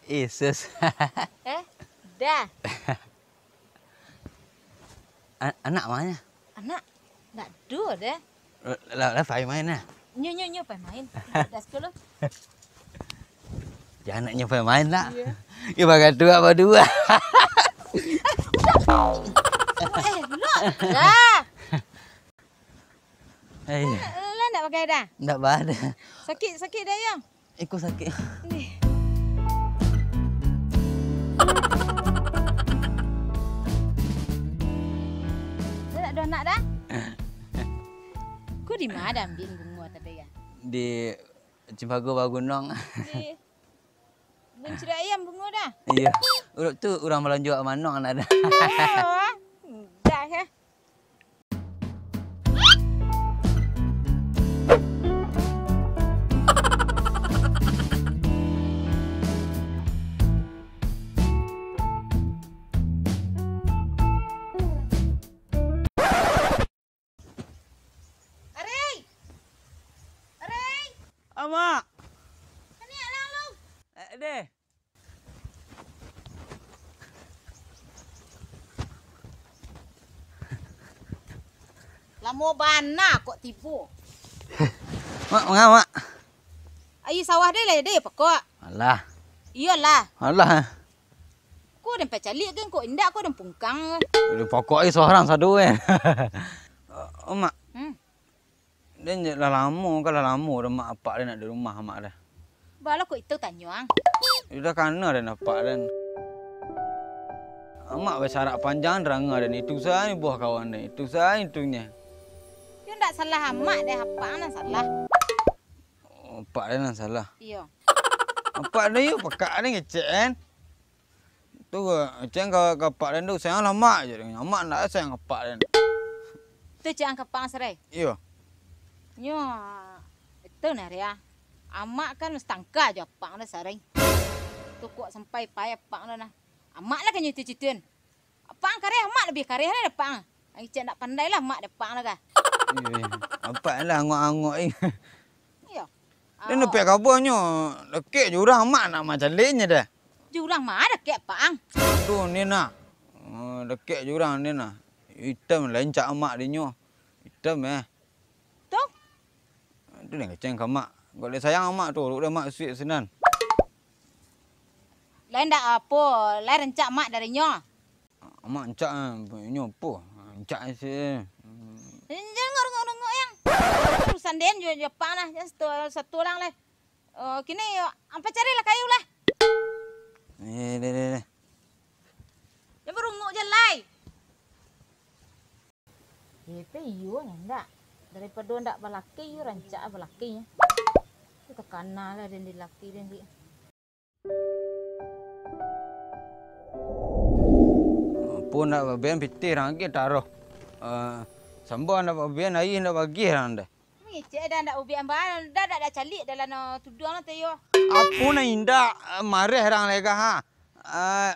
Sus. Dah. Anak mana? Anak, tak ada dah. Lah phải main lah. Nyo, phải main. Dah sekolah. Jangan anaknya phải main lah. Ya bagai dua berdua. Belum. Dah. Lah nak pakai dah? Tak ada. Sakit dah ya? Ikut sakit. Ni. Dah tak ada anak dah? Kau di mana ambil bunga tadi ya? Di Cimpago Bagunong. Di Buncit ayam bunga dah? Iya. Urut tu orang melanjut Manong nak ada. Oh, dah ya. Mak. Ni alang lu. Deh. Lama bana kok tipu. Mak, mengapa mak? Ayu sawah dia lah dia pokok. Alah. Iyalah. Alah. Kau dah pecalik kan kau indak kau dah pungkang. Pokoknya seorang satu kan. Mak. Dia dah lama kan lama dah mak apak dia nak di rumah mak dah. Bala kau itu tanyang. Dia dah kena dah apak dan. Mak bersarak panjang deranga dan itu saya ni buah kawan dia. Itu saya itunya. Dia ndak salah amak dah apa nak salah. Apak dia nak salah. Iya. Apak dia yuk pakak dia ngecek kan. Tu ngecek ke apak dia tu sayang lah mak je. Mak nak sayang apak dia. Tu jangan kepang serai. Iya. Nyo, itu nak ya. Amak kan mestangka je apang dah saring. Tu kok sampai payah apang dah nah. Amak lah kan nyuti-cutun. Apang kareh amak lebih kareh dah apang. Ai cak nak pandai lah mak apang lah kah. Apak lah angok-angok ni. Iya. Dia nak pek kabarnya. Lekek jurang mak nak macam lainnya dah. Jurang mana kek apang? Aduh ni nak. Lekek jurang ni nak. Hitam lain cak mak dia nyo. Hitam Tu? Tu yang keceng ke mak. Kau boleh sayang mak tu. Udah mak sweet senan. Lain dak apa, lain rencak mak dari nyo. Mak encak nyo apa? Encak si. Jangan ngorong-ngorong yang. Urusan den jo Jepang lah, satu orang lah. Kini apa carilah kayu lah. Deh. Yang berunguk je lai. Itu iyo ndak. Daripada ndak balaki iyo rancak balakinya. Kita kanal lah dan dilaki dan dia. Pun nak babian piti rangi taruh. Sambo nak babian air nak bagi orang dah. Ni cek dah ndak ubi amban, dah calik dalam tudung lah tu yo. Aku nak indak marah orang lega ha.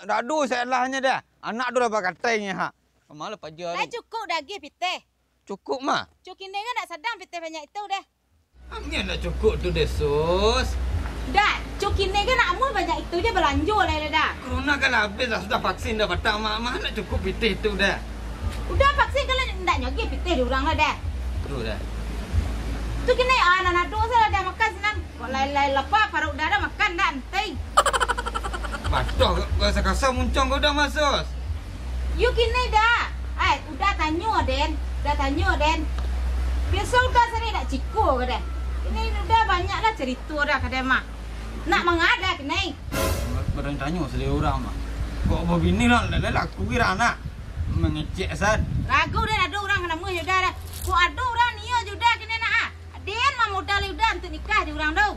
Dak do salahnya dah. Anak tu dapat katanya ha. Malah pajar. Dah cukup daging piteh. Cukup mah. Cukin dia kan nak sedang piteh banyak itu dah. Amnya nak cukup tu deh sus. Dah, cukin dia kan nak amul banyak itu dia berlanjut lah dah. Corona kan habis dah sudah vaksin dah patang mak nak cukup pitih tu dah. Udah vaksin kalau ndak nyogi piteh diorang lah dah. Tu dah. Tu kena anak-anak dosa lah dah makan senang. Kok lain-lain lepas parut dah makan dah antai. Patuh kasa-kasa muncung kau dah masuk. You kini dah. Udah tanya Den. Dah tanya Den. Biasa udah sini nak ciku ke dah. Ini udah banyak dah cerita dah ke dah mak. Nak mengada kini. Barang tanya selera orang mah. Kok begini lah laku kira anak. Mengecek sad. Ragu dah ada orang kena muh sudah dah. Kok ada orang ni sudah kini nak. Den mah modal sudah untuk nikah di orang tu.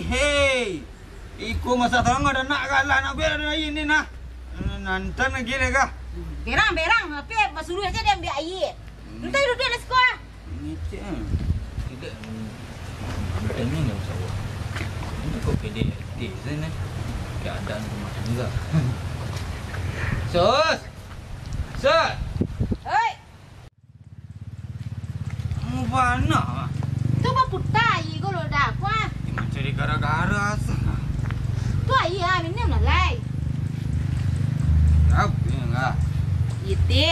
Hey. Iku masa terang ada nak kalah nak biar ada ini nah. Nanti lagi lega. Berang. Tapi basuruh aja dia ambil air. Nanti duduk di sekolah. Ngecek. Tidak. Ini nggak usah. Ini kok pede di sana. Keadaan rumah tangga. Sus. Hei. Mau mana? Tu apa putai kau lo dah kuah. Mencari gara-gara. Tu ayah minum lah lai. Apa yang enggak? Ite.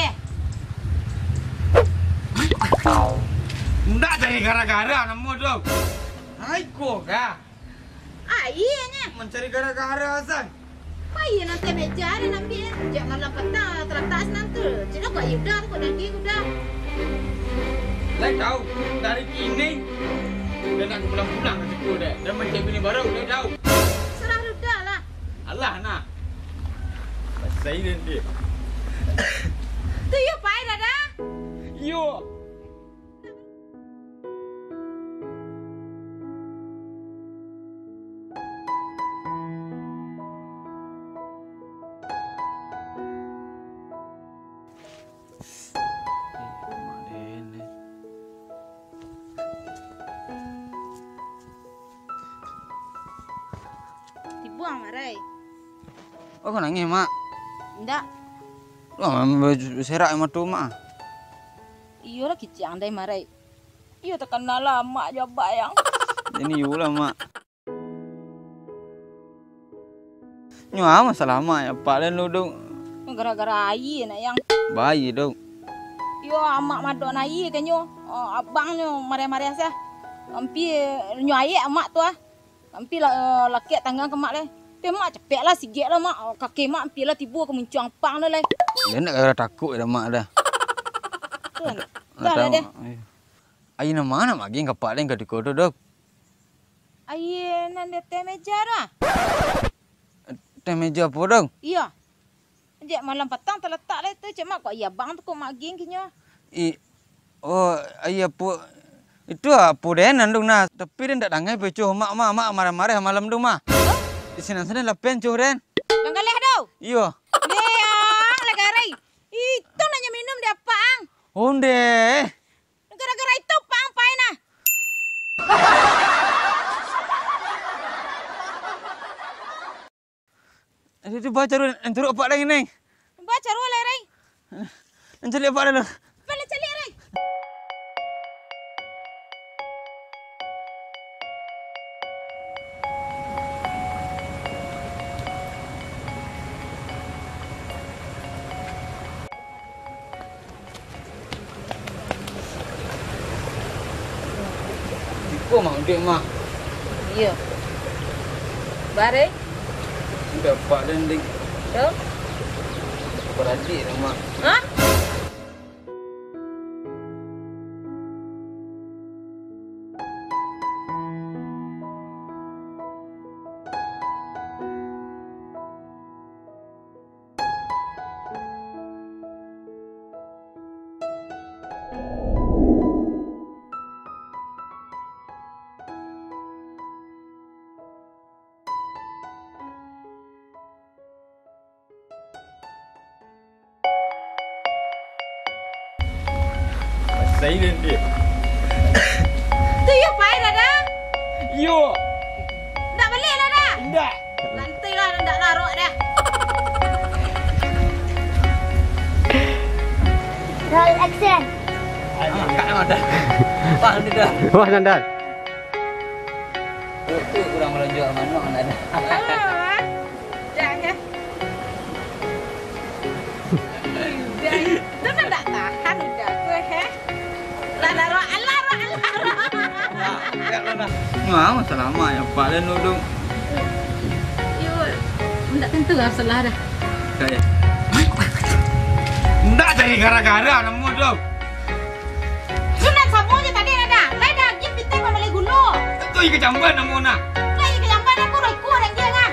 Enggak jadi gara-gara nemu dong. Hai kok kah? Ayahnya. Mencari gara-gara Hasan. Ayah nanti meja ada nanti. Jangan petang terletak nanti. Cina kok ayah udah kok nanti udah. Lai tahu dari kini dan aku pulang-pulang ke situ deh. Dan mencari bini baru lai tahu. Serah udah lah. Allah nak. Saya dia. Tu yuk pai dah. Yo. Dibuang marai. Oh, kau nangis, Mak? Ndak. Oh, serak sama tu, Mak. Iyo lah kicang dai marai. Iyo terkenal lah mak je bayang. Ini yulah, Mak. Nyua masalah, Mak. Ya, Pak dan lu dong. Gara-gara air nak yang. Bayi dong. Yo amak madok na air kan yo. Abang nyo mare-mare sah. Ampi nyo air amak tu ah. Ampi laki tanggang ke mak le. Tapi mak cepet lah sikit lah mak. Kaki mak ampi lah tiba ke muncung pang le. Dia nak kira takut dah, Mak dah. Tuan. Dah dah deh. Air nama nak magi kapak lain ke dikodo dok. Air nan dia teh meja dah. Teh meja apa dong? Iya. Jek malam petang terletak le tu cak mak kok iya bang tu kok mak ging kinyo. Oh, air apa? Itu apa deh nandung nah. Tapi dia tak dangai pecuh mak marah-marah malam tu mah. Di sana lapen cuh den. Bang kaleh dau. Iyo. Leang lagarai. Itu nanya minum dia pang. Onde. Gara-gara itu pang pai nah. Itu baca dulu, entur apa lagi neng? Baca rule rai. Entur apa dulu? Balik cali rai. Kau mau dek mah? Iya. Bare. Dapat dan dek. Tuh. Beradik dah mak. Hah? Saya dia. Tu yuk pai dah. Yo. Dak balik lah dah. Tidak. Nanti lah ndak laruk dah. Roll action. Kat ada. Faham dia dah. Wah, sandal. Tu kurang melonjak mana ada. Jangan. Itu kan tak tahan udah gue heh. Laruk. Nyua masalah mak ya Pak dan lu dong. Yuk. Ndak tentu lah salah dah. Kayak. Enggak jadi gara-gara nemu dong. Sunat sabu je tadi ada. Lai daging pitai kau boleh gulu. Itu ikan jamban nemu nak. Lai kejampan aku roiku orang dia ngah.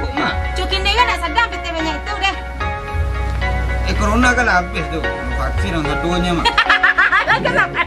Kok mak? Cukin dia kan nak sedang pitai banyak itu deh. Corona kan habis tu. Vaksin orang tuanya mak. Kenapa